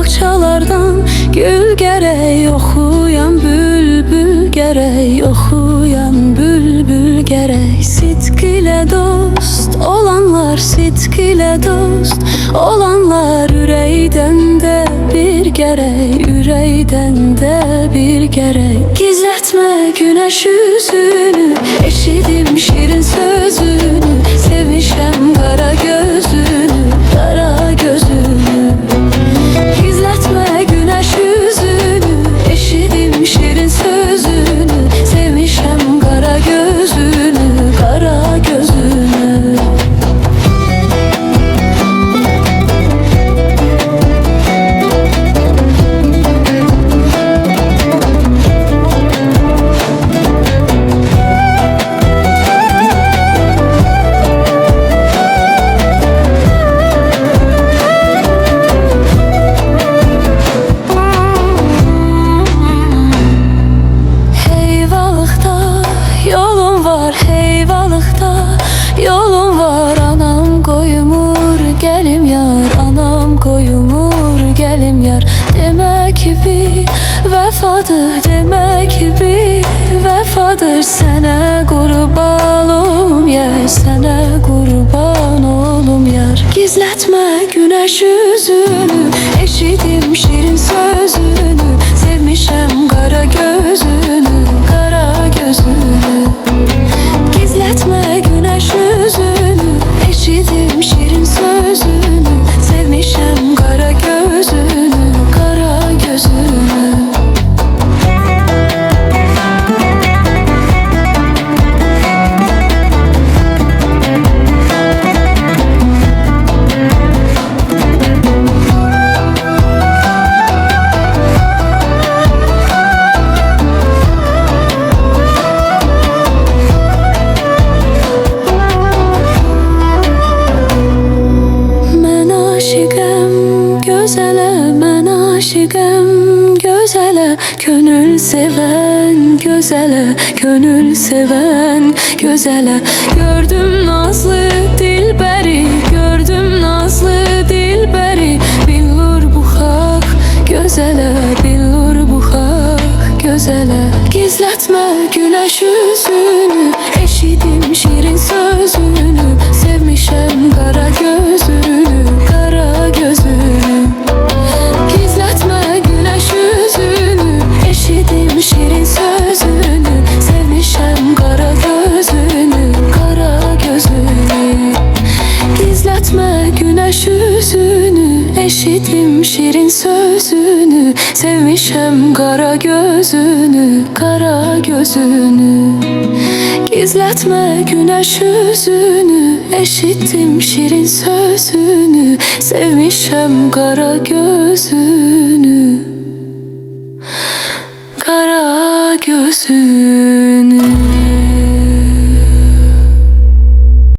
bağçalardan gül gerek, oxuyan bülbül gerek, oxuyan bülbül gerek. Sidq ile dost olanlar, sidq ile dost olanlar, ürəkdən də bir gerek, ürəkdən də bir gerek. Gizletme güneş yüzünü, eşidim şirin sözünü, sevmişem kara gözünü, kara gözünü. Gizletme güneş yüzünü, eşidim şirin sözünü, sevmişem kara gözünü, kara gözünü. Yolum var, anam koyumur gelim yar, anam koyumur gelim yar. Demek ki bir vefadır, demek ki bir vefadır. Sene kurban olum yar, sene kurban olum yar. Gizletme güneş yüzünü, eşidim şirin sözünü, sevmişem kara gözünü, kara gözünü. Gizletme güneş yüzünü, eşidim şirin sözünü, sevmişem kara gözünü, kara gözünü. Ben aşıkım gözele, gönül seven gözele, gönül seven gözele. Gördüm nazlı dilberi, gördüm nazlı dilberi. Billur bu hak gözele, billur bu hak gözele. Gizletme güneş yüzünü, eşidim şirin sözünü, sevmişem kara gözünü, kara gözünü. Gizletme güneş yüzünü, eşidim şirin sözünü, sevmişem kara gözünü, kara gözünü. Gizletme güneş yüzünü, eşidim şirin sözünü, sevmişem kara gözünü, kara gözünü. Gizletme güneş yüzünü, eşittim şirin sözünü, sevmişem kara gözünü, kara gözünü.